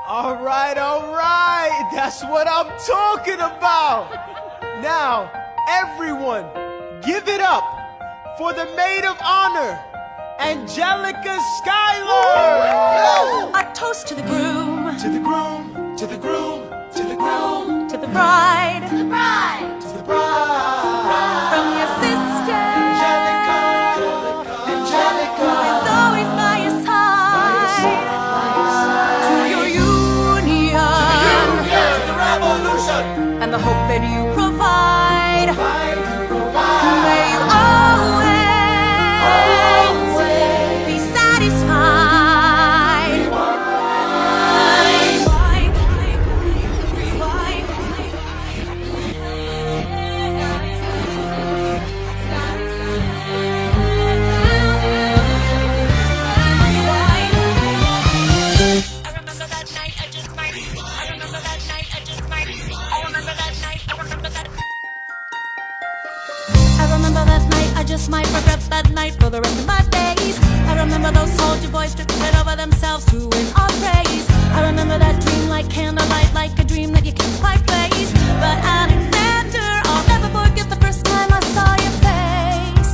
All right, that's what I'm talking about. Now, everyone, give it up for the maid of honor, Angelica Schuyler. A toast to the groom, To the groom, to the groom, to the groom, to the bride, to the bride, to the bride. from your sister, Angelica, Angelica, is always by your side. To your union, to the revolution. and the hope that you provide. May you always be satisfied. I remember that night, I just might regret that night for the rest of my days. I remember those soldier boys stripping it over themselves to win our praise. I remember that dream like candlelight, like a dream that you can't quite place. But Alexander, I'll never forget the first time I saw your face.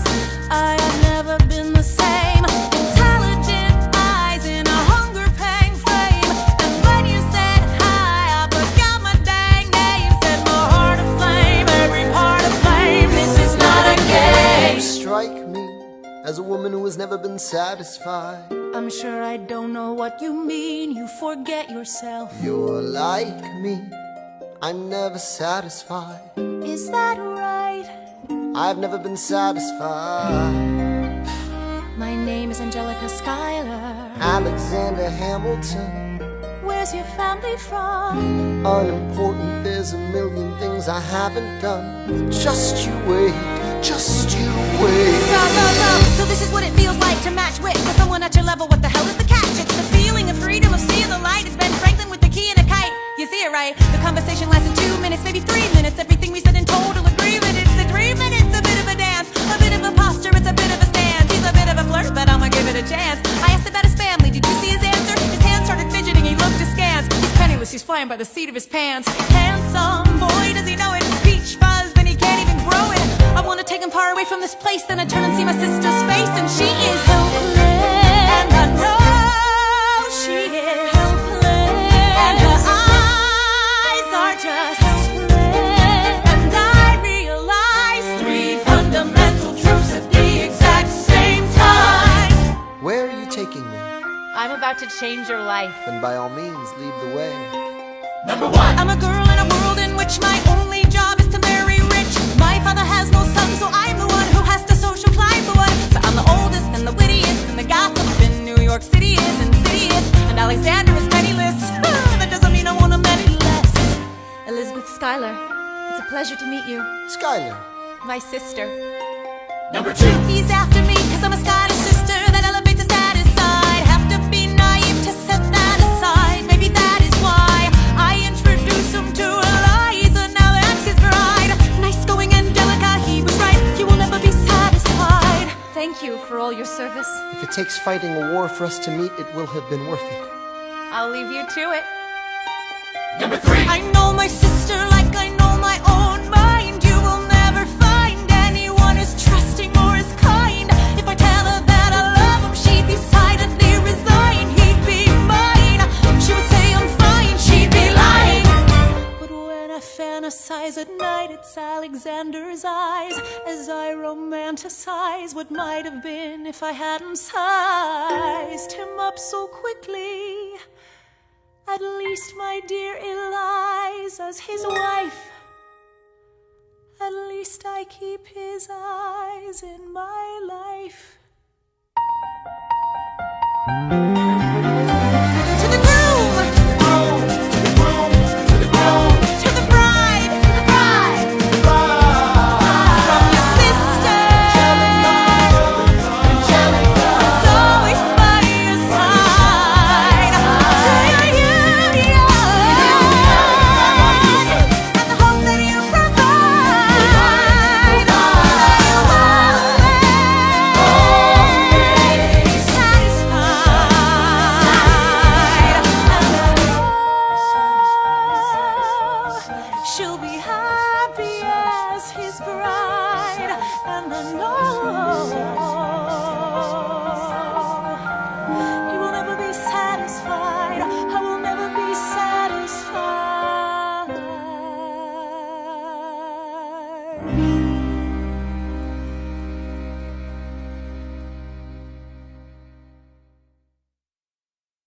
I have never been the same. Intelligent eyes in a hunger-pang frame. And when you said hi, I forgot my dang name. Set my heart aflame, every part aflame. This is not a game. You strike me as a woman who has never been satisfied. I'm sure I don't know what you mean. You forget yourself. You're like me, I'm never satisfied. Is that right? I've never been satisfied. My name is Angelica Schuyler. Alexander Hamilton, Where's your family from? unimportant, there's a million things I haven't done. Just you wait, just you wait. So this is what it feels like to match wits with someone at your level. What the hell is the catch? It's the feeling of freedom, of seeing the light. It's Ben Franklin with the key and a kite. You see it right? The conversation lasted 2 minutes, maybe 3 minutes. Everything we said in total agreement. It's a 3 minutes, a bit of a dance, a bit of a posture, it's a bit of a stance. He's a bit of a flirt, but I'ma give it a chance. I asked about his family, did you see his answer? His hands started fidgeting, he looked askance. He's penniless, he's flying by the seat of his pants. Handsome, boy, does he know it? Peach fuzz, and he can't even grow it. I wanna take him far away from this place, then I turn and see my sister's face, and she is helpless. And I know she is helpless. And her eyes are just helpless. And I realize 3 fundamental truths at the exact same time. Where are you taking me? I'm about to change your life. Then by all means, lead the way. Number one. I'm a girl in a world in which my only job is to marry rich. My father has no son, so I'm the one who has to social climb the one. So I'm the oldest and the wittiest, and the gossip in New York City is insidious. And Alexander is penniless. That doesn't mean I want him any less. Elizabeth Schuyler, it's a pleasure to meet you. Schuyler, My sister. Number two. He's after me, cause I'm a Scottish sister that elevates his status side. Have to be naive to set that aside. Maybe that is why I introduce him to Eliza. Now that's his bride. Nice going, Angelica, he was right. You will never be satisfied. Thank you for all your service. if it takes fighting a war for us to meet, it will have been worth it. I'll leave you to it. Number three. I know my sister like I know my own mind. You will never find anyone as trusting or as kind. If I tell her that I love him, she'd be silently resigned. He'd be mine. She would say I'm fine. She'd be lying. But when I fantasize at night, it's Alexander's eyes as I romanticize what might have been if I hadn't sized him up so quickly. At least, my dear Eliza's his wife. At least I keep his eyes in my life. To the groom! To the bride! From your sister! It's always by your side. To your union! And the hope that you provide. That you always be satisfied. know he will never be satisfied. I will never be satisfied.